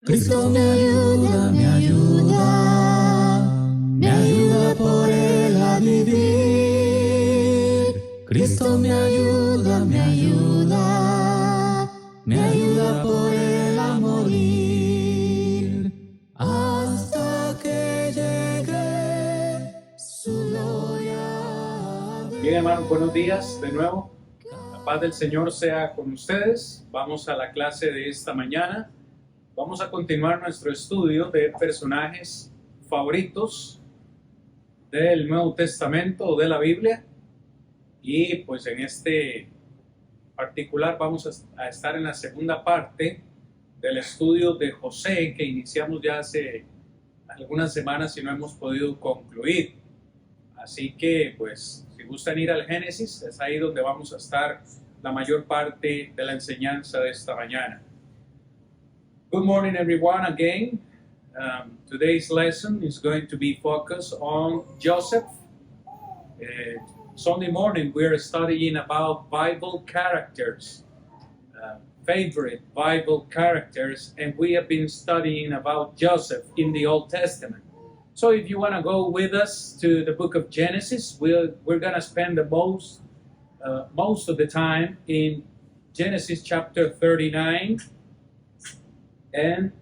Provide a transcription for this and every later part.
Cristo me ayuda, me ayuda, me ayuda por Él a vivir. Cristo me ayuda, me ayuda, me ayuda por Él a morir. Hasta que llegue su gloria. Bien, hermanos, buenos días de nuevo. La paz del Señor sea con ustedes. Vamos a la clase de esta mañana. Vamos a continuar nuestro estudio de personajes favoritos del Nuevo Testamento o de la Biblia. Y pues en este particular vamos a estar en la segunda parte del estudio de José que iniciamos ya hace algunas semanas y no hemos podido concluir. Así que pues si gustan ir al Génesis, es ahí donde vamos a estar la mayor parte de la enseñanza de esta mañana. Good morning, everyone, again. Today's lesson is going to be focused on Joseph. Sunday morning, we are studying about Bible characters, favorite Bible characters, and we have been studying about Joseph in the Old Testament. So if you want to go with us to the book of Genesis, we're going to spend the most of the time in Genesis chapter 39, and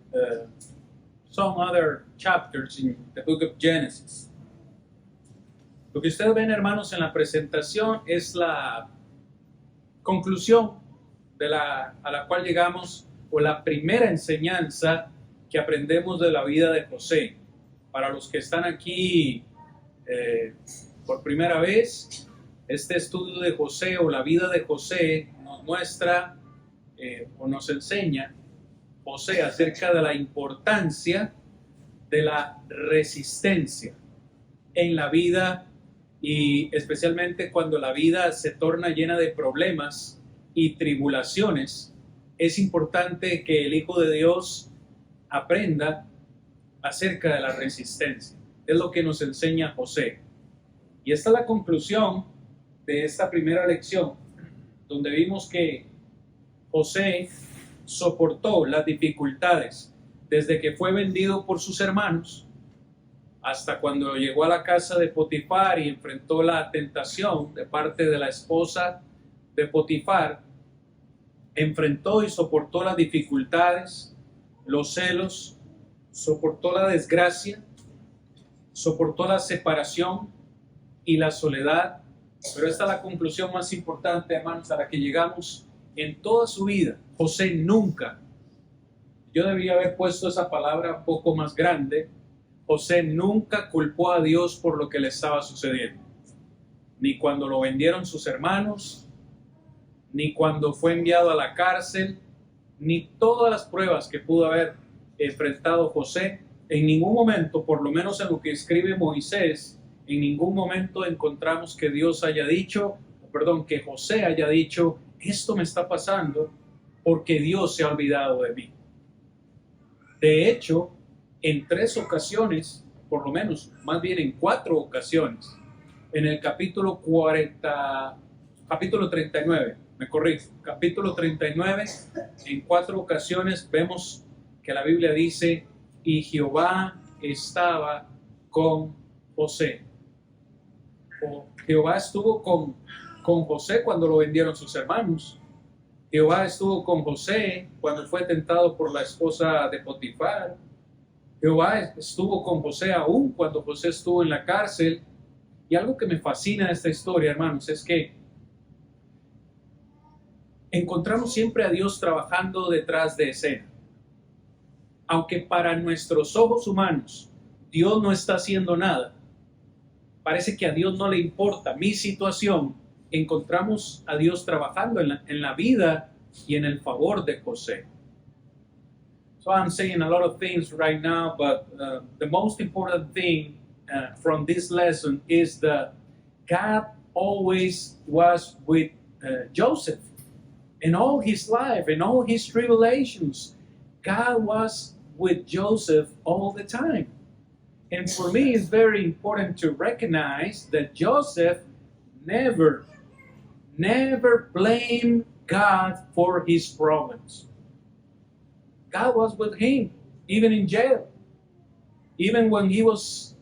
some other chapters in the book of Genesis. Lo que ustedes ven, hermanos, en la presentación es la conclusión a la cual llegamos, o la primera enseñanza que aprendemos de la vida de José. Para los que están aquí por primera vez, este estudio de José o la vida de José nos muestra o nos enseña José acerca de la importancia de la resistencia en la vida, y especialmente cuando la vida se torna llena de problemas y tribulaciones. Es importante que el Hijo de Dios aprenda acerca de la resistencia. Es lo que nos enseña José. Y esta es la conclusión de esta primera lección, donde vimos que José soportó las dificultades desde que fue vendido por sus hermanos hasta cuando llegó a la casa de Potifar y enfrentó la tentación de parte de la esposa de Potifar. Enfrentó y soportó las dificultades, los celos, soportó la desgracia, soportó la separación y la soledad. Pero esta es la conclusión más importante, hermanos, a la que llegamos en toda su vida. José nunca, yo debía haber puesto esa palabra un poco más grande, José nunca culpó a Dios por lo que le estaba sucediendo. Ni cuando lo vendieron sus hermanos, ni cuando fue enviado a la cárcel, ni todas las pruebas que pudo haber enfrentado José. En ningún momento, por lo menos en lo que escribe Moisés, en ningún momento encontramos que Dios haya dicho, que José haya dicho, esto me está pasando porque Dios se ha olvidado de mí. De hecho, en 3 ocasiones, por lo menos, más bien en 4 ocasiones, en el capítulo 39, capítulo 39, en 4 ocasiones vemos que la Biblia dice, y Jehová estaba con José. O Jehová estuvo con José cuando lo vendieron sus hermanos. Jehová estuvo con José cuando fue tentado por la esposa de Potifar. Jehová estuvo con José aún cuando José estuvo en la cárcel. Y algo que me fascina de esta historia, hermanos, es que encontramos siempre a Dios trabajando detrás de escena. Aunque para nuestros ojos humanos Dios no está haciendo nada, parece que a Dios no le importa mi situación, encontramos a Dios trabajando en la vida y en el favor de José. So I'm saying a lot of things right now, but the most important thing from this lesson is that God always was with Joseph in all his life, in all his tribulations. God was with Joseph all the time. And for me, it's very important to recognize that Joseph never blamed God for his problems. God was with him. even in jail, even when he was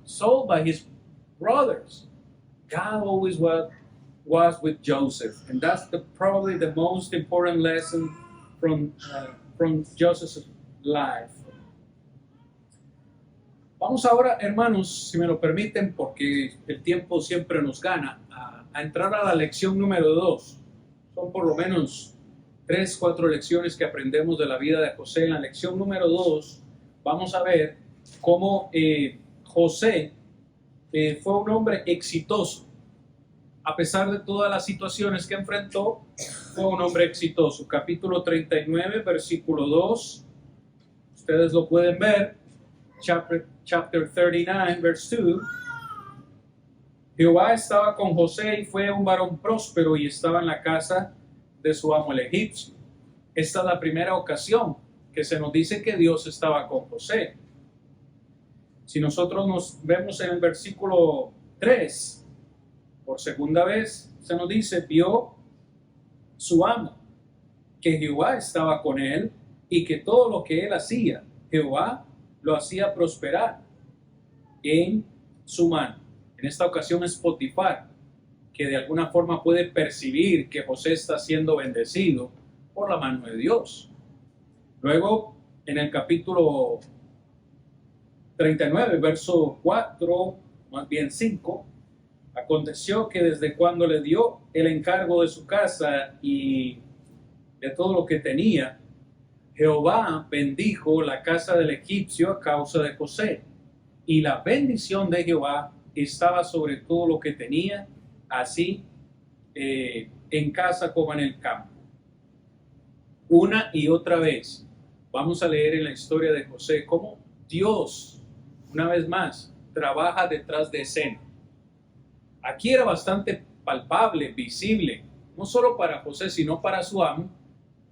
sold by his brothers. God always was with Joseph, and that's probably the most important lesson from Joseph's life. Vamos ahora, hermanos, si me lo permiten, porque el tiempo siempre nos gana, a entrar a la lección número 2. Son por lo menos 3, 4 lecciones que aprendemos de la vida de José. En la lección número 2 vamos a ver cómo José fue un hombre exitoso. A pesar de todas las situaciones que enfrentó, fue un hombre exitoso. Capítulo 39, versículo 2. Ustedes lo pueden ver. Chapter 39, verse 2. Jehová estaba con José y fue un varón próspero y estaba en la casa de su amo el egipcio. Esta es la primera ocasión que se nos dice que Dios estaba con José. Si nosotros nos vemos en el versículo 3, por segunda vez se nos dice, vio su amo, que Jehová estaba con él y que todo lo que él hacía, Jehová lo hacía prosperar en su mano. En esta ocasión es Potifar, que de alguna forma puede percibir que José está siendo bendecido por la mano de Dios. Luego, en el capítulo 39, verso 4, más bien 5, aconteció que desde cuando le dio el encargo de su casa y de todo lo que tenía, Jehová bendijo la casa del egipcio a causa de José, y la bendición de Jehová estaba sobre todo lo que tenía, así en casa como en el campo. Una y otra vez vamos a leer en la historia de José cómo Dios, una vez más, trabaja detrás de escena. Aquí era bastante palpable, visible, no solo para José, sino para su amo,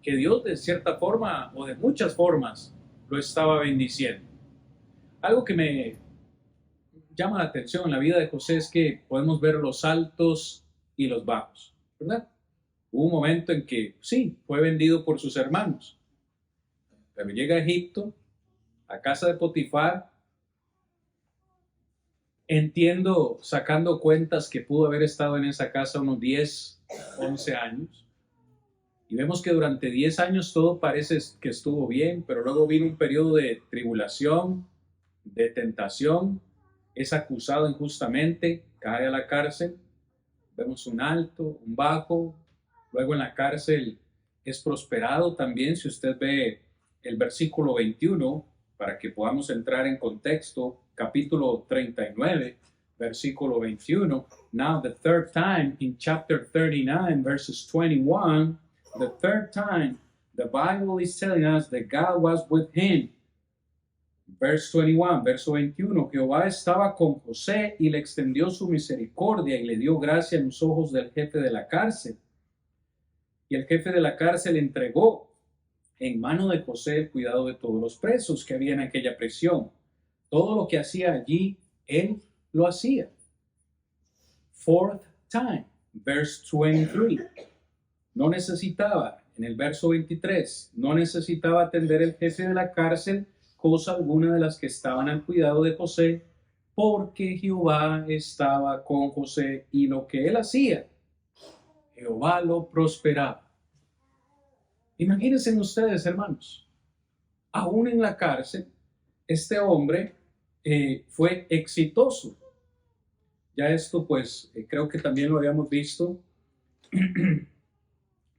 que Dios de cierta forma o de muchas formas lo estaba bendiciendo. Algo que me llama la atención en la vida de José es que podemos ver los altos y los bajos, ¿verdad? Hubo un momento en que sí, fue vendido por sus hermanos, pero llega a Egipto, a casa de Potifar. Entiendo, sacando cuentas, que pudo haber estado en esa casa unos 10, 11 años. Y vemos que durante 10 años todo parece que estuvo bien, pero luego vino un periodo de tribulación, de tentación, es acusado injustamente, cae a la cárcel, vemos un alto, un bajo, luego en la cárcel es prosperado también. Si usted ve el versículo 21, para que podamos entrar en contexto, capítulo 39, versículo 21, now the third time in chapter 39, verses 21, the third time, the Bible is telling us that God was with him. Verse 21, verso 21, Jehová estaba con José y le extendió su misericordia y le dio gracia en los ojos del jefe de la cárcel. Y el jefe de la cárcel entregó en mano de José el cuidado de todos los presos que había en aquella prisión. Todo lo que hacía allí, él lo hacía. Fourth time, verse 23. No necesitaba, en el verso 23, no necesitaba atender el jefe de la cárcel cosa alguna de las que estaban al cuidado de José, porque Jehová estaba con José y lo que él hacía, Jehová lo prosperaba. Imagínense ustedes, hermanos, aún en la cárcel, este hombre fue exitoso. Ya esto, pues, creo que también lo habíamos visto.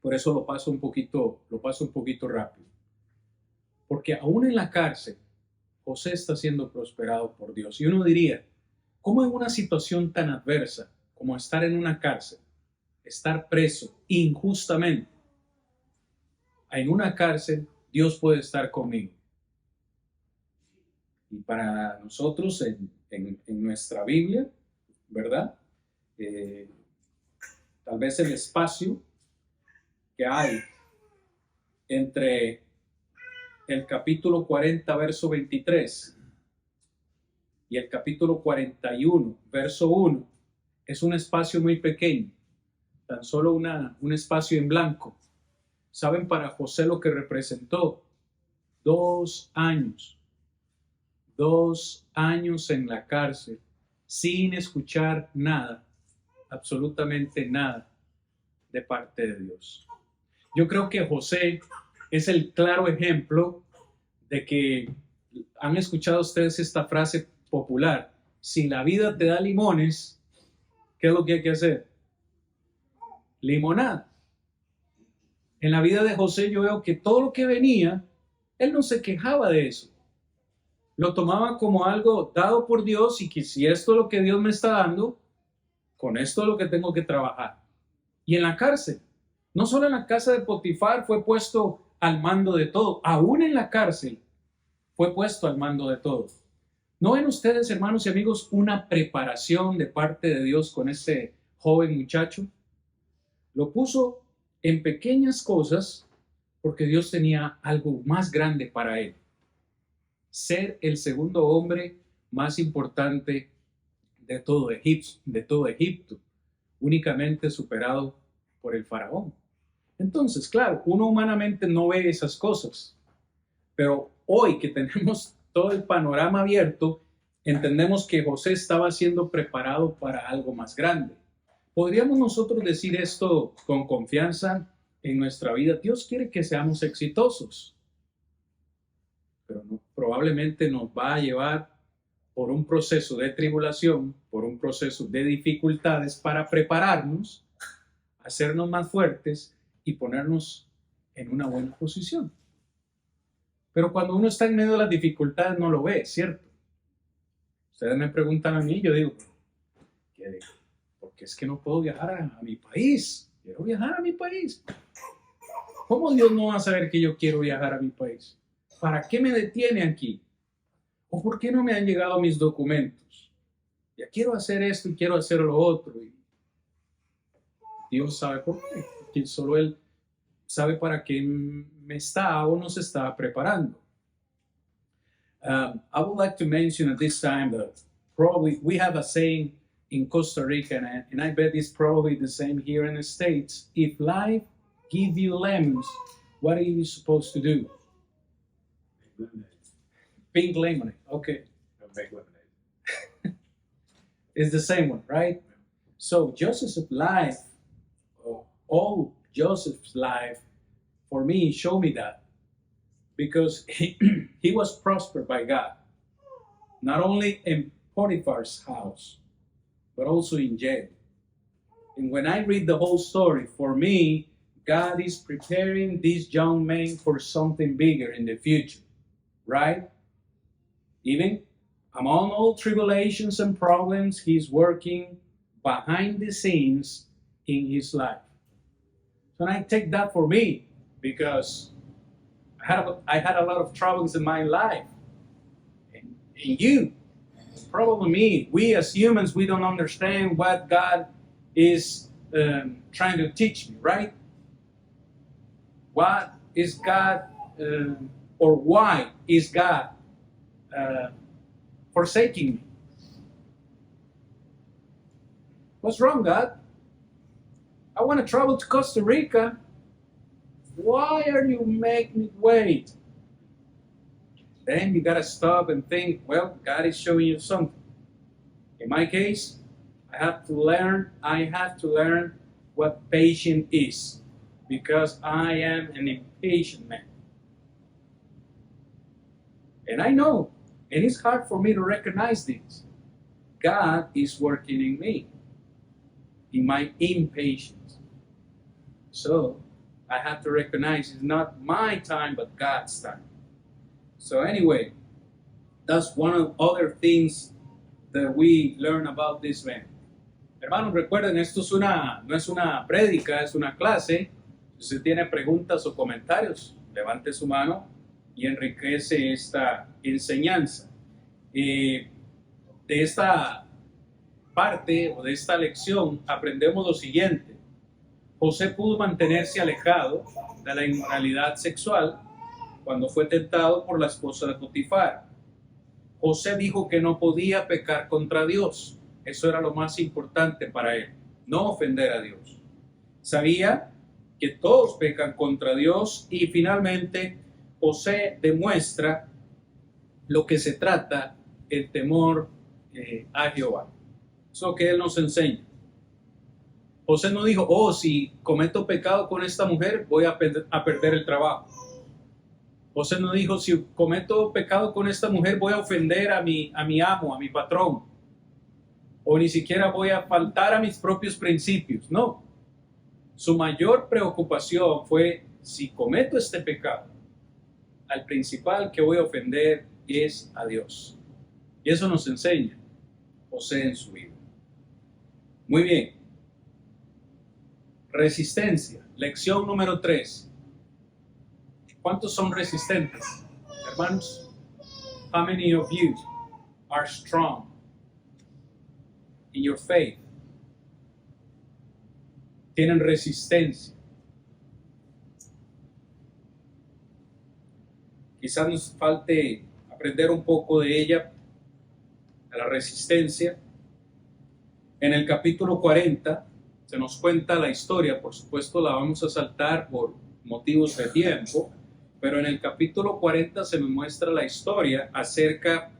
Por eso lo paso un poquito rápido. Porque aún en la cárcel, José está siendo prosperado por Dios. Y uno diría, ¿cómo en una situación tan adversa como estar en una cárcel, estar preso injustamente, en una cárcel, Dios puede estar conmigo? Y para nosotros en nuestra Biblia, ¿verdad? Tal vez el espacio que hay entre el capítulo 40, verso 23 y el capítulo 41, verso 1, es un espacio muy pequeño, tan solo un espacio en blanco. ¿Saben para José lo que representó? 2 años. 2 años en la cárcel sin escuchar nada, absolutamente nada de parte de Dios. Yo creo que José es el claro ejemplo de que han escuchado ustedes esta frase popular: si la vida te da limones, ¿qué es lo que hay que hacer? Limonada. En la vida de José yo veo que todo lo que venía, él no se quejaba de eso. Lo tomaba como algo dado por Dios, y que si esto es lo que Dios me está dando, con esto es lo que tengo que trabajar. Y en la cárcel, no solo en la casa de Potifar fue puesto al mando de todo, aún en la cárcel fue puesto al mando de todo. ¿No ven ustedes, hermanos y amigos, una preparación de parte de Dios con este joven muchacho? Lo puso en pequeñas cosas porque Dios tenía algo más grande para él: ser el segundo hombre más importante de todo Egipto, únicamente superado por el faraón. Entonces, claro, uno humanamente no ve esas cosas, pero hoy que tenemos todo el panorama abierto, entendemos que José estaba siendo preparado para algo más grande. ¿Podríamos nosotros decir esto con confianza en nuestra vida? Dios quiere que seamos exitosos, pero probablemente nos va a llevar por un proceso de tribulación, por un proceso de dificultades, para prepararnos, hacernos más fuertes y ponernos en una buena posición. Pero cuando uno está en medio de las dificultades no lo ve, ¿cierto? Ustedes me preguntan a mí, yo digo, ¿por qué es que no puedo viajar a mi país? Quiero viajar a mi país. ¿Cómo Dios no va a saber que yo quiero viajar a mi país? ¿Para qué me detiene aquí? ¿O por qué no me han llegado mis documentos? Ya quiero hacer esto y quiero hacer lo otro. Y Dios sabe por qué. Porque solo Él sabe para qué me está o nos está preparando. I would like to mention at this time that probably we have a saying in Costa Rica, and I bet it's probably the same here in the States. If life gives you lemons, what are you supposed to do? Pink lemonade. Okay. Make lemonade. It's the same one, right? So Joseph's life, all Joseph's life, for me, showed me that. Because he was prospered by God. Not only in Potiphar's house, but also in jail. And when I read the whole story, for me, God is preparing this young man for something bigger in the future, right? Even among all tribulations and problems, he's working behind the scenes in his life. So I take that for me, because I had a lot of troubles in my life. And you, probably me, we as humans, we don't understand what God is trying to teach me, right? What is God, or why is God forsaking me? What's wrong, God? I want to travel to Costa Rica. Why are you making me wait? Then you gotta stop and think, well, God is showing you something. In my case, I have to learn what patience is, because I am an impatient man. And I know, and it's hard for me to recognize this. God is working in me, in my impatience. So I have to recognize it's not my time, but God's time. So anyway, that's one of other things that we learn about this man. Hermanos, recuerden, esto no es una prédica, es una clase. Si usted tiene preguntas o comentarios, levante su mano y enriquece esta enseñanza. De esta parte o de esta lección aprendemos lo siguiente: José pudo mantenerse alejado de la inmoralidad sexual cuando fue tentado por la esposa de Potifar. José dijo que no podía pecar contra Dios. Eso era lo más importante para él, no ofender a Dios. Sabía que todos pecan contra Dios, y finalmente José demuestra lo que se trata el temor a Jehová. Es lo que él nos enseña. José no dijo, oh, si cometo pecado con esta mujer, voy a perder el trabajo. José no dijo, si cometo pecado con esta mujer, voy a ofender a mi amo, a mi patrón. O ni siquiera voy a faltar a mis propios principios. No. Su mayor preocupación fue, si cometo este pecado, al principal que voy a ofender es a Dios. Y eso nos enseña José en su vida. Muy bien. Resistencia. Lección número 3. ¿Cuántos son resistentes, hermanos? How many of you are strong in your faith? Tienen resistencia. Quizás nos falte aprender un poco de ella, de la resistencia. En el capítulo 40 se nos cuenta la historia, por supuesto la vamos a saltar por motivos de tiempo, pero en el capítulo 40 se nos muestra la historia acerca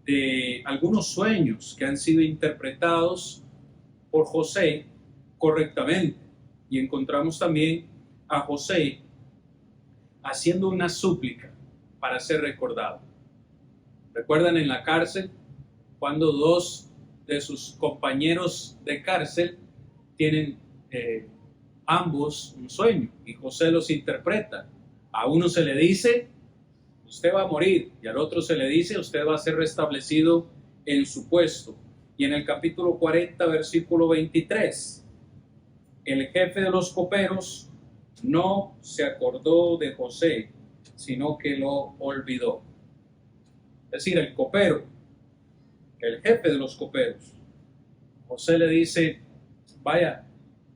de algunos sueños que han sido interpretados por José correctamente. Y encontramos también a José haciendo una súplica para ser recordado. ¿Recuerdan en la cárcel cuando dos de sus compañeros de cárcel tienen ambos un sueño y José los interpreta? A uno se le dice, usted va a morir, y al otro se le dice, usted va a ser restablecido en su puesto. Y en el capítulo 40, versículo 23, el jefe de los coperos no se acordó de José, sino que lo olvidó. Es decir, el copero, el jefe de los coperos, José le dice, vaya,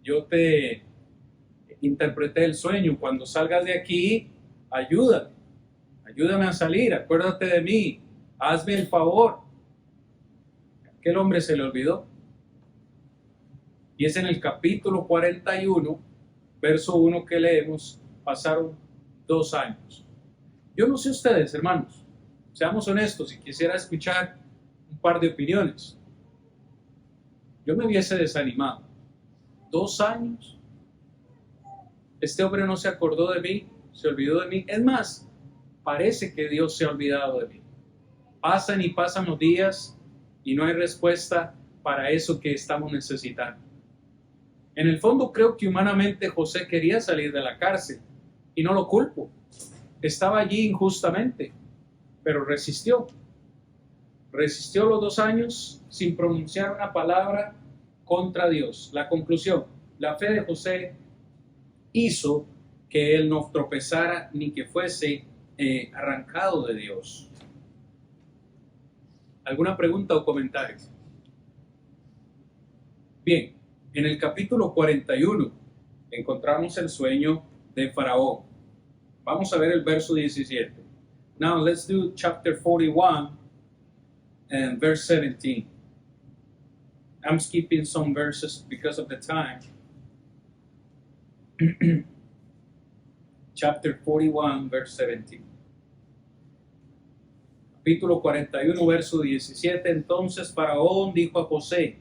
yo te interpreté el sueño, cuando salgas de aquí, ayúdame a salir, acuérdate de mí, hazme el favor. Aquel hombre se le olvidó. Y es en el capítulo 41, verso 1 que leemos, pasaron 2 años. Yo no sé ustedes, hermanos, seamos honestos, y quisiera escuchar un par de opiniones. Yo me hubiese desanimado. 2 años. Este hombre no se acordó de mí, se olvidó de mí. Es más, parece que Dios se ha olvidado de mí. Pasan y pasan los días y no hay respuesta para eso que estamos necesitando. En el fondo creo que humanamente José quería salir de la cárcel y no lo culpo. Estaba allí injustamente, pero resistió. Resistió los 2 años sin pronunciar una palabra contra Dios. La conclusión, la fe de José hizo que él no tropezara ni que fuese arrancado de Dios. ¿Alguna pregunta o comentario? Bien, en el capítulo 41 encontramos el sueño de Faraón. Vamos a ver el verso 17. Now let's do chapter 41 and verse 17. I'm skipping some verses because of the time. Chapter 41, verse 17. Capítulo 41, verso 17. Entonces Faraón dijo a José,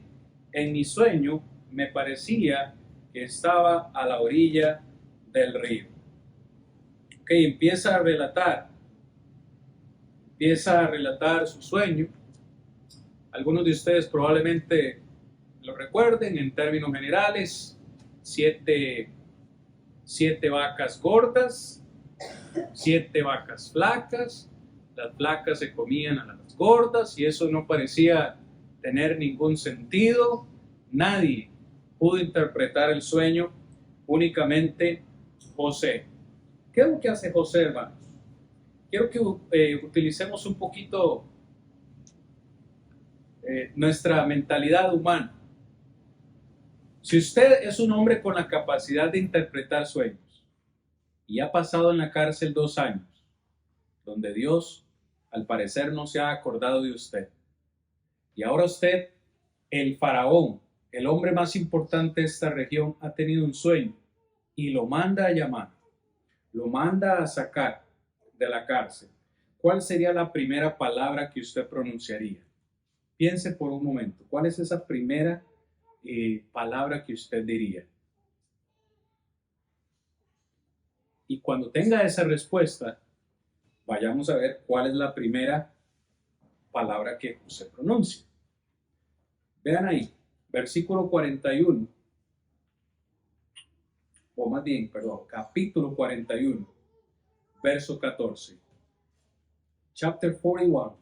en mi sueño me parecía que estaba a la orilla del río. Ok, empieza a relatar su sueño. Algunos de ustedes probablemente lo recuerden en términos generales. 7 vacas gordas, 7 vacas flacas. Las flacas se comían a las gordas y eso no parecía tener ningún sentido. Nadie pudo interpretar el sueño, únicamente José. ¿Qué es lo que hace José, hermanos? Quiero que utilicemos un poquito nuestra mentalidad humana. Si usted es un hombre con la capacidad de interpretar sueños y ha pasado en la cárcel 2 años, donde Dios al parecer no se ha acordado de usted, y ahora usted, el faraón, el hombre más importante de esta región, ha tenido un sueño y lo manda a llamar, lo manda a sacar de la cárcel, ¿cuál sería la primera palabra que usted pronunciaría? Piense por un momento, ¿cuál es esa primera palabra que usted diría? Y cuando tenga esa respuesta, vayamos a ver cuál es la primera palabra que José pronuncia. Vean ahí, versículo 41, o más bien, perdón, capítulo 41, verso 14. Chapter 41,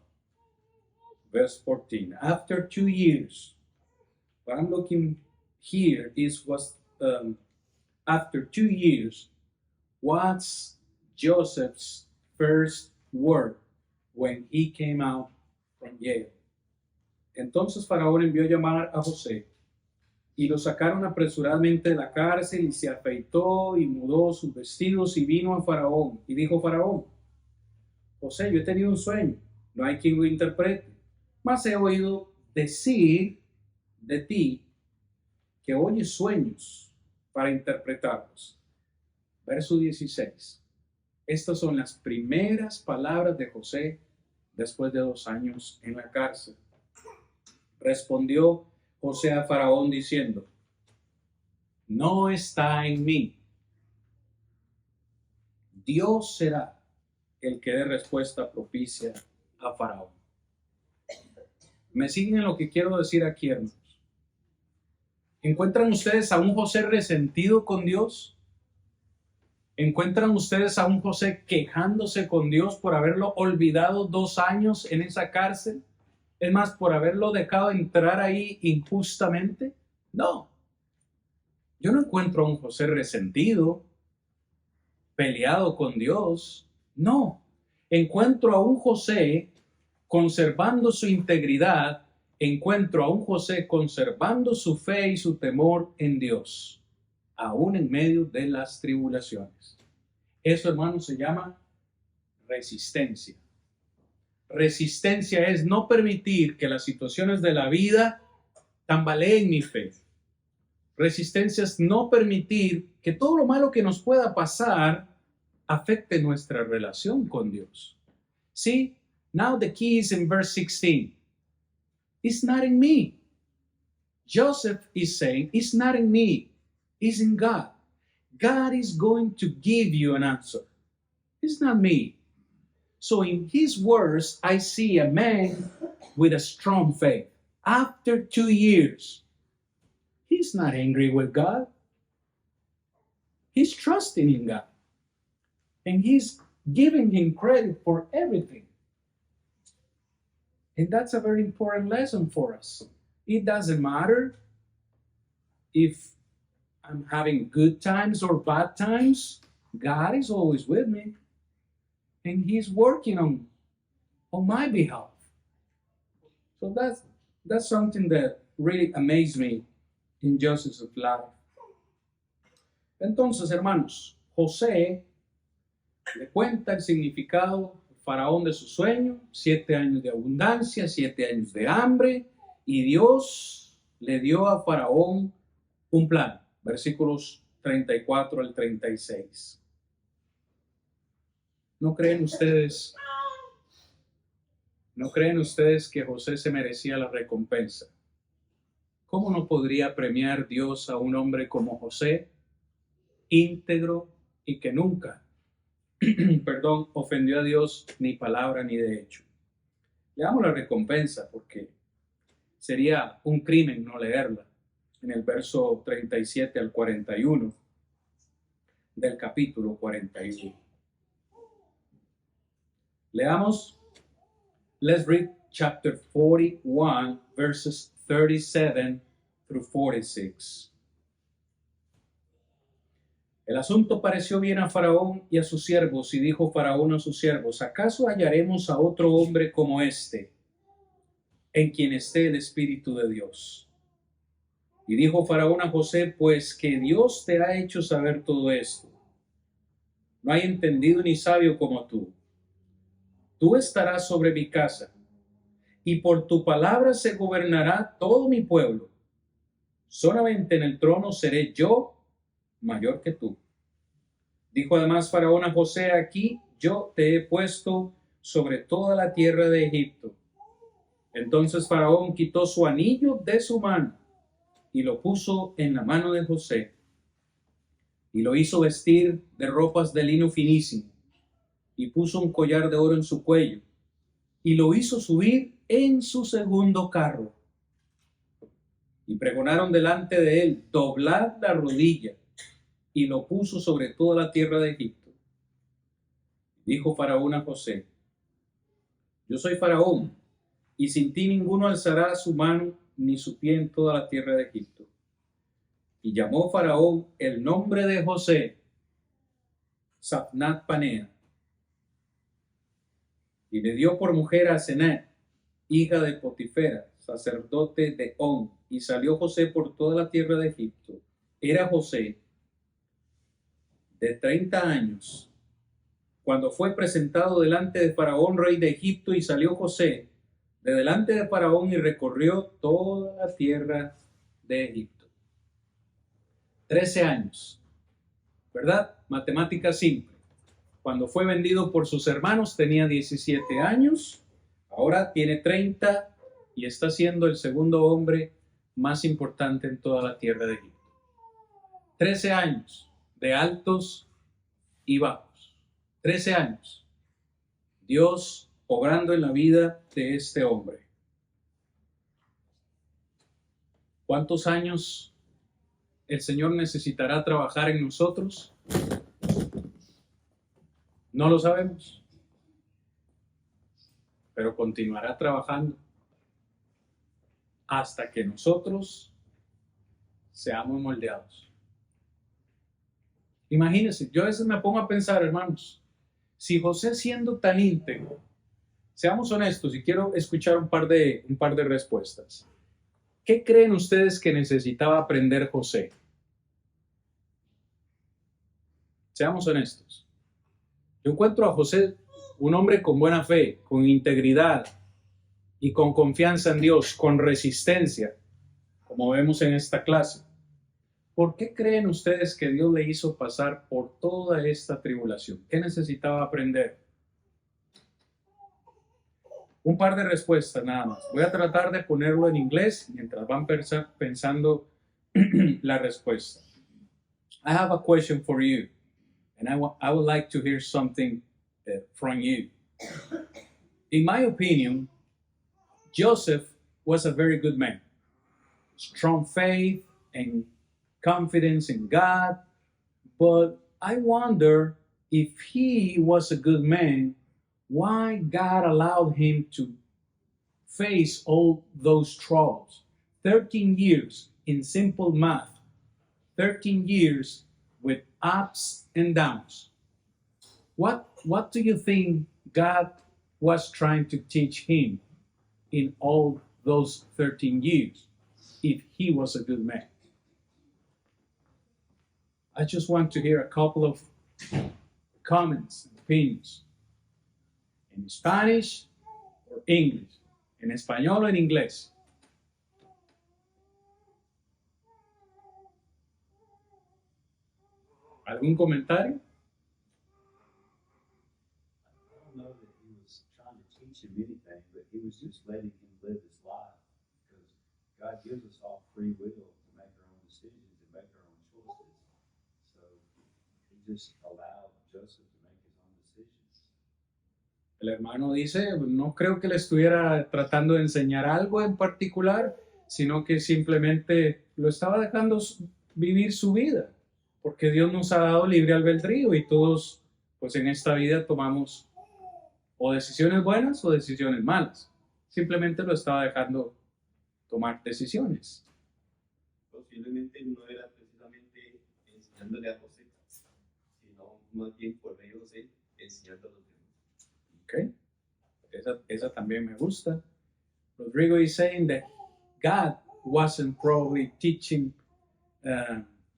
verse 14. After 2 years, what I'm looking here is after 2 years, what's Joseph's first word when he came out from jail? Entonces Faraón envió llamar a José y lo sacaron apresuradamente de la cárcel y se afeitó y mudó sus vestidos y vino a Faraón y dijo Faraón: José, yo he tenido un sueño, no hay quien lo interprete, mas he oído decir de ti que oyes sueños para interpretarlos. Verso 16. Estas son las primeras palabras de José después de 2 años en la cárcel. Respondió José a Faraón diciendo: no está en mí. Dios será el que dé respuesta propicia a Faraón. ¿Me siguen lo que quiero decir aquí, hermanos? ¿Encuentran ustedes a un José resentido con Dios? ¿Encuentran ustedes a un José quejándose con Dios por haberlo olvidado 2 años en esa cárcel? Es más, por haberlo dejado entrar ahí injustamente. No. Yo no encuentro a un José resentido, peleado con Dios. No. Encuentro a un José conservando su integridad. Encuentro a un José conservando su fe y su temor en Dios, aún en medio de las tribulaciones. Eso, hermanos, se llama resistencia. Resistencia es no permitir que las situaciones de la vida tambaleen mi fe. Resistencia es no permitir que todo lo malo que nos pueda pasar afecte nuestra relación con Dios. See, now the key is in verse 16. It's not in me. Joseph is saying, it's not in me. It's in God. God is going to give you an answer. It's not me. So in his words, I see a man with a strong faith. After 2 years, he's not angry with God. He's trusting in God. And he's giving him credit for everything. And that's a very important lesson for us. It doesn't matter if I'm having good times or bad times. God is always with me. And he's working on my behalf. So that's something that really amazed me in Joseph's life. Entonces, hermanos, José le cuenta el significado al faraón de su sueño: 7 años de abundancia, 7 años de hambre, y Dios le dio a faraón un plan. Versículos 34 al 36. ¿No creen ustedes que José se merecía la recompensa? ¿Cómo no podría premiar Dios a un hombre como José, íntegro y que nunca, ofendió a Dios ni palabra ni de hecho? Le damos la recompensa porque sería un crimen no leerla. En el verso 37 al 41 del capítulo 41. Leamos. Let's read chapter 41, verses 37 through 46. El asunto pareció bien a Faraón y a sus siervos, y dijo Faraón a sus siervos: ¿acaso hallaremos a otro hombre como este, en quien esté el Espíritu de Dios? Y dijo Faraón a José: pues que Dios te ha hecho saber todo esto. No hay entendido ni sabio como tú. Tú estarás sobre mi casa, y por tu palabra se gobernará todo mi pueblo. Solamente en el trono seré yo mayor que tú. Dijo además Faraón a José: aquí yo te he puesto sobre toda la tierra de Egipto. Entonces Faraón quitó su anillo de su mano y lo puso en la mano de José y lo hizo vestir de ropas de lino finísimo y puso un collar de oro en su cuello y lo hizo subir en su segundo carro. Y pregonaron delante de él: doblad la rodilla. Y lo puso sobre toda la tierra de Egipto. Dijo Faraón a José: yo soy Faraón, y sin ti ninguno alzará su mano ni su pie en toda la tierra de Egipto. Y llamó Faraón el nombre de José Zaphnath Panea, y le dio por mujer a Asenath, hija de Potifera, sacerdote de On, y salió José por toda la tierra de Egipto. Era José de 30 años cuando fue presentado delante de Faraón, rey de Egipto, y salió José de delante de Faraón y recorrió toda la tierra de Egipto. 13 años, ¿verdad? Matemática simple. Cuando fue vendido por sus hermanos tenía 17 años, ahora tiene 30 y está siendo el segundo hombre más importante en toda la tierra de Egipto. 13 años de altos y bajos. 13 años. Dios obrando en la vida de este hombre. ¿Cuántos años el Señor necesitará trabajar en nosotros? No lo sabemos, pero continuará trabajando hasta que nosotros seamos moldeados. Imagínense, yo a veces me pongo a pensar, hermanos, si José, siendo tan íntegro, seamos honestos y quiero escuchar un par de respuestas. ¿Qué creen ustedes que necesitaba aprender José? Seamos honestos. Yo encuentro a José un hombre con buena fe, con integridad y con confianza en Dios, con resistencia, como vemos en esta clase. ¿Por qué creen ustedes que Dios le hizo pasar por toda esta tribulación? ¿Qué necesitaba aprender? Un par de respuestas nada más. Voy a tratar de ponerlo en inglés mientras van pensando la respuesta. I have a question for you, and I would like to hear something from you. In my opinion, Joseph was a very good man. Strong faith and confidence in God, but I wonder if he was a good man, why God allowed him to face all those troubles. 13 years in simple math, 13 years with ups and downs. What do you think God was trying to teach him in all those 13 years if he was a good man? I just want to hear a couple of comments and opinions in Spanish or English, en español o en inglés. ¿Algún comentario? I don't know that he was trying to teach him anything, but he was just letting him live his life, because God gives us all free will to make our own decisions and make our own choices. So he just allowed Joseph to make his own decisions. El hermano dice, no creo que le estuviera tratando de enseñar algo en particular, sino que simplemente lo estaba dejando vivir su vida, porque Dios nos ha dado libre albedrío y todos, pues en esta vida tomamos o decisiones buenas o decisiones malas. Simplemente lo estaba dejando tomar decisiones. Posiblemente no era precisamente enseñándole a José, sino más bien por medio de José enseñando a los demás. Okay. Esa también me gusta. Rodrigo is saying that God wasn't probably teaching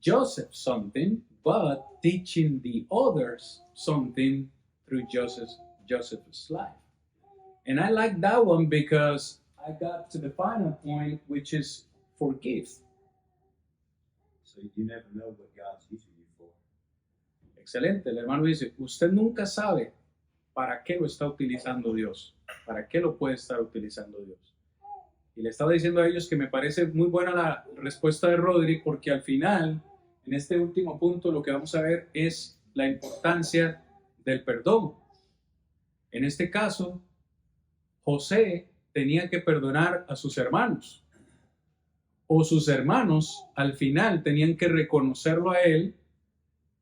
Joseph something, but teaching the others something through Joseph's life. And I like that one because I got to the final point, which is forgive. So you never know what God's using you for. Excelente. El hermano dice, usted nunca sabe ¿para qué lo está utilizando Dios? ¿Para qué lo puede estar utilizando Dios? Y le estaba diciendo a ellos que me parece muy buena la respuesta de Rodri, porque al final, en este último punto, lo que vamos a ver es la importancia del perdón. En este caso, José tenía que perdonar a sus hermanos, o sus hermanos al final tenían que reconocerlo a él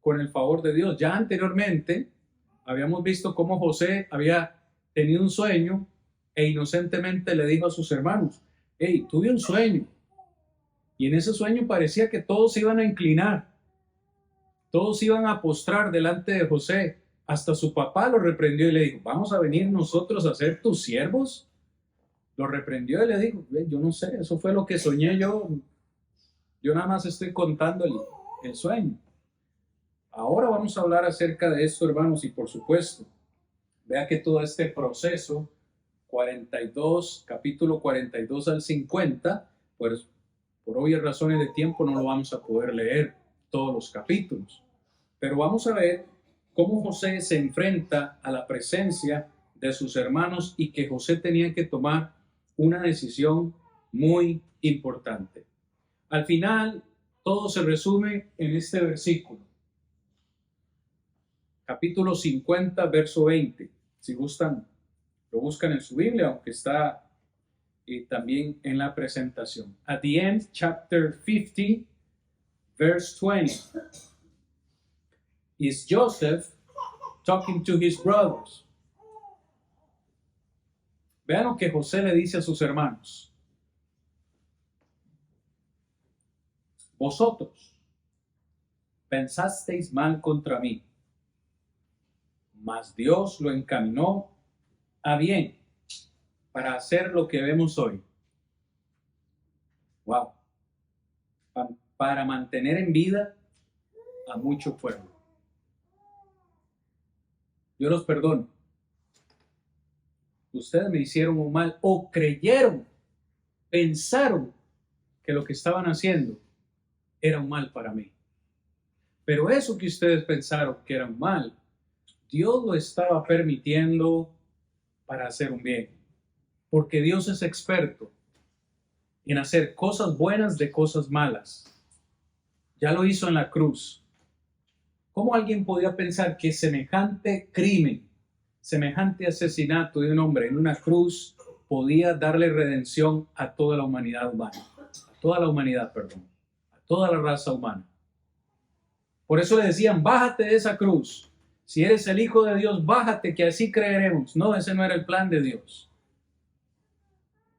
con el favor de Dios. Ya anteriormente habíamos visto cómo José había tenido un sueño e inocentemente le dijo a sus hermanos: hey, tuve un sueño. Y en ese sueño parecía que todos se iban a inclinar, todos iban a postrar delante de José. Hasta su papá lo reprendió y le dijo: ¿vamos a venir nosotros a ser tus siervos? Lo reprendió y le dijo: yo no sé, eso fue lo que soñé yo. Yo nada más estoy contando el sueño. Ahora vamos a hablar acerca de esto, hermanos, y por supuesto, vea que todo este proceso, capítulo 42 al 50, pues por obvias razones de tiempo no lo vamos a poder leer todos los capítulos. Pero vamos a ver cómo José se enfrenta a la presencia de sus hermanos y que José tenía que tomar una decisión muy importante. Al final, todo se resume en este versículo. Capítulo 50, verso 20. Si gustan, lo buscan en su Biblia, aunque está también en la presentación. At the end, chapter 50, verse 20. Is Joseph talking to his brothers. Vean lo que José le dice a sus hermanos. Vosotros pensasteis mal contra mí, mas Dios lo encaminó a bien para hacer lo que vemos hoy. Wow. Para mantener en vida a mucho pueblo. Yo los perdono. Ustedes me hicieron un mal o creyeron, pensaron que lo que estaban haciendo era un mal para mí. Pero eso que ustedes pensaron que era un mal, Dios lo estaba permitiendo para hacer un bien. Porque Dios es experto en hacer cosas buenas de cosas malas. Ya lo hizo en la cruz. ¿Cómo alguien podía pensar que semejante crimen, semejante asesinato de un hombre en una cruz podía darle redención a toda la humanidad humana? A toda la humanidad, perdón. A toda la raza humana. Por eso le decían: bájate de esa cruz. Si eres el Hijo de Dios, bájate, que así creeremos. No, ese no era el plan de Dios.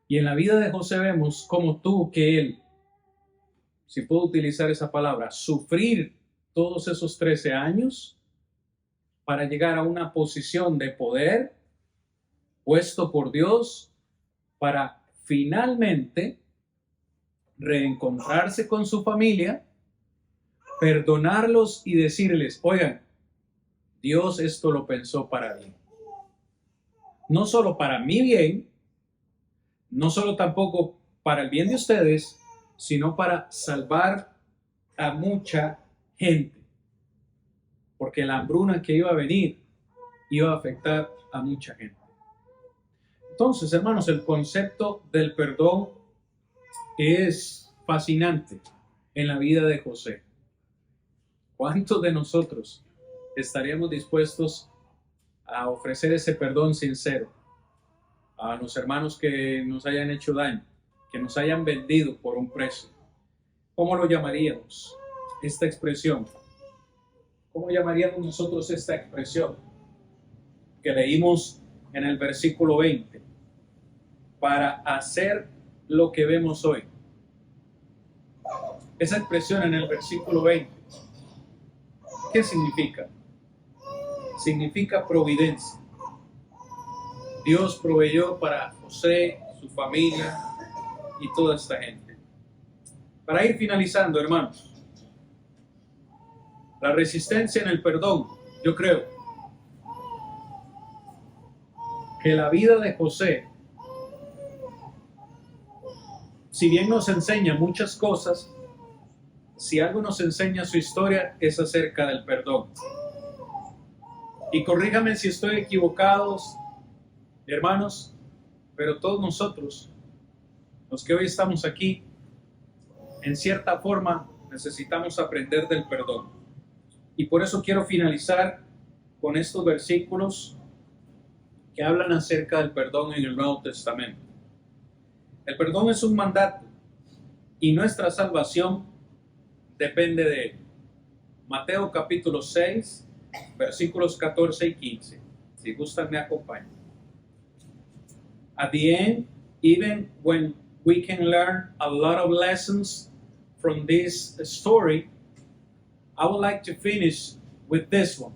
Y en la vida de José vemos cómo tuvo que él, si puedo utilizar esa palabra, sufrir todos esos 13 años para llegar a una posición de poder puesto por Dios para finalmente reencontrarse con su familia, perdonarlos y decirles: oigan, Dios esto lo pensó para bien. No solo para mi bien, no solo tampoco para el bien de ustedes, sino para salvar a mucha gente. Porque la hambruna que iba a venir iba a afectar a mucha gente. Entonces, hermanos, el concepto del perdón es fascinante en la vida de José. ¿Cuántos de nosotros estaríamos dispuestos a ofrecer ese perdón sincero a los hermanos que nos hayan hecho daño, que nos hayan vendido por un precio? ¿Cómo lo llamaríamos esta expresión? ¿Cómo llamaríamos nosotros esta expresión que leímos en el versículo 20? Para hacer lo que vemos hoy. Esa expresión en el versículo 20, ¿qué significa? Significa providencia. Dios proveyó para José, su familia y toda esta gente. Para ir finalizando, hermanos, la resistencia en el perdón, yo creo que la vida de José, si bien nos enseña muchas cosas, si algo nos enseña su historia es acerca del perdón. Y corríjame si estoy equivocado, hermanos, pero todos nosotros, los que hoy estamos aquí, en cierta forma necesitamos aprender del perdón. Y por eso quiero finalizar con estos versículos que hablan acerca del perdón en el Nuevo Testamento. El perdón es un mandato y nuestra salvación depende de él. Mateo capítulo 6, versículos 14 y 15. Si gustan, me acompañan. At the end, even when we can learn a lot of lessons from this story, I would like to finish with this one,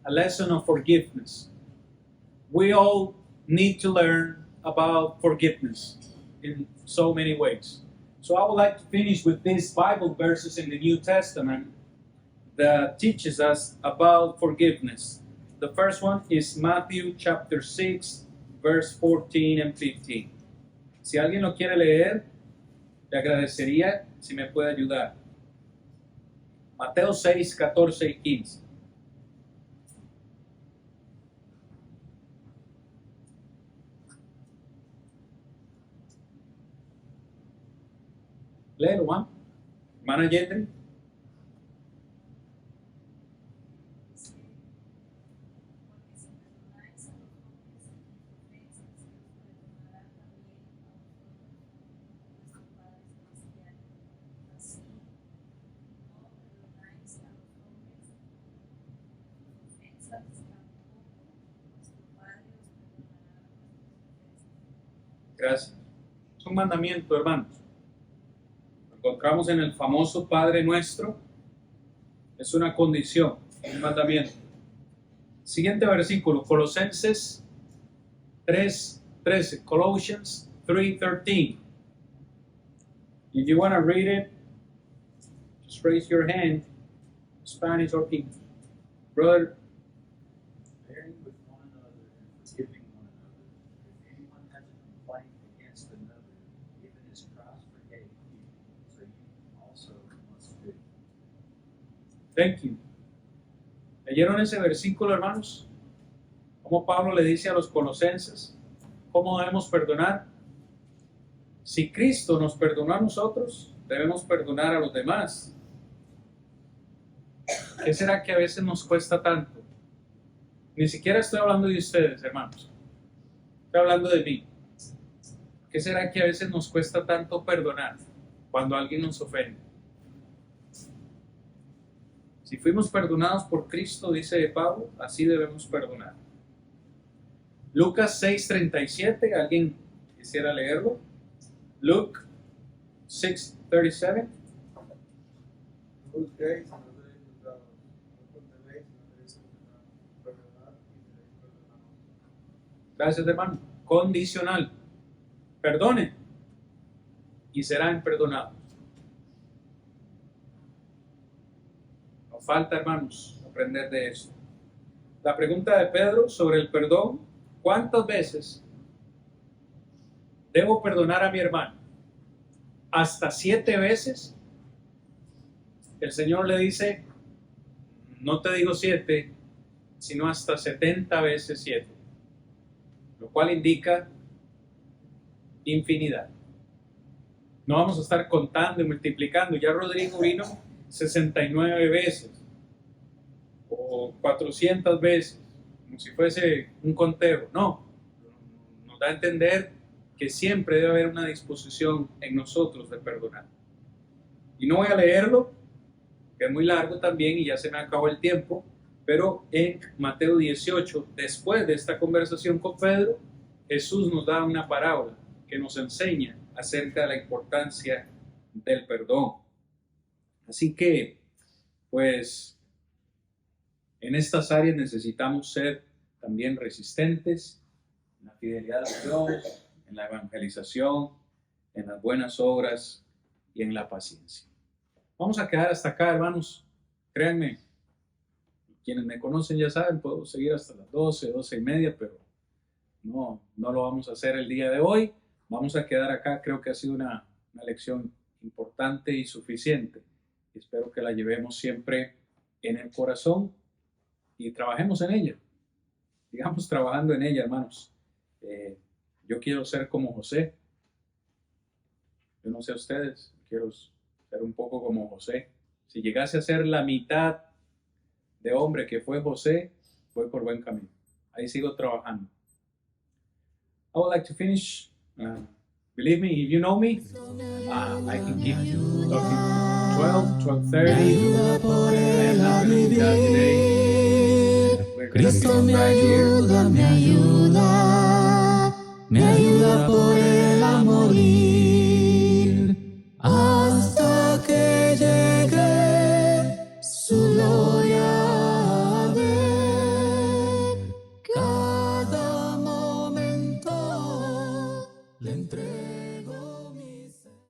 a lesson of forgiveness. We all need to learn about forgiveness in so many ways. So I would like to finish with these Bible verses in the New Testament that teaches us about forgiveness. The first one is Matthew chapter 6, verse 14 and 15. Si alguien lo quiere leer, le agradecería si me puede ayudar. Mateo 6, 14 y 15. Léelo, ¿ah? Hermana Yendri. Gracias. Es un mandamiento, hermanos. Lo encontramos en el famoso Padre Nuestro. Es una condición, un mandamiento. Siguiente versículo, Colosenses 3:13. Colossians 3:13. If you want to read it, just raise your hand. Spanish or English. Brother. Bearing with one another and forgiving one another. If anyone has a complaint against another, even as Christ forgave you, so you also must do. Thank you. ¿Leyeron ese versículo, hermanos? Como Pablo le dice a los colosenses, ¿cómo debemos perdonar? Si Cristo nos perdonó a nosotros, debemos perdonar a los demás. ¿Qué será que a veces nos cuesta tanto? Ni siquiera estoy hablando de ustedes, hermanos. Estoy hablando de mí. ¿Qué será que a veces nos cuesta tanto perdonar cuando alguien nos ofende? Si fuimos perdonados por Cristo, dice Pablo, así debemos perdonar. Lucas 6:37, ¿alguien quisiera leerlo? Luke 6:37. Busquéis y no seréis juzgados, no condenéis y no seréis condenados, perdonad y seréis perdonados. Gracias, hermano. Condicional. Perdonen y serán perdonados. Nos falta, hermanos, aprender de esto. La pregunta de Pedro sobre el perdón: ¿cuántas veces debo perdonar a mi hermano? ¿Hasta 7 veces? El Señor le dice, no te digo 7, sino hasta 70 veces 7. Lo cual indica infinidad. No vamos a estar contando y multiplicando. Ya Rodrigo vino 69 veces o 400 veces, como si fuese un conteo. No, nos da a entender que siempre debe haber una disposición en nosotros de perdonar. Y no voy a leerlo, que es muy largo también y ya se me acabó el tiempo, pero en Mateo 18, después de esta conversación con Pedro, Jesús nos da una parábola que nos enseña acerca de la importancia del perdón. Así que, pues, en estas áreas necesitamos ser también resistentes en la fidelidad a Dios, en la evangelización, en las buenas obras y en la paciencia. Vamos a quedar hasta acá, hermanos. Créanme, quienes me conocen ya saben, puedo seguir hasta las 12, 12:30, pero no lo vamos a hacer el día de hoy. Vamos a quedar acá. Creo que ha sido una lección importante y suficiente. Espero que la llevemos siempre en el corazón y trabajemos en ella. Sigamos trabajando en ella, hermanos. Yo quiero ser como José. Yo no sé ustedes, quiero ser un poco como José. Si llegase a ser la mitad de hombre que fue José, voy por buen camino. Ahí sigo trabajando. I would like to finish. Believe me, if you know me, I can keep talking 12, 12:30. I am not going to do that today. We're going to Cristo me finish right here. ayuda, me ayuda.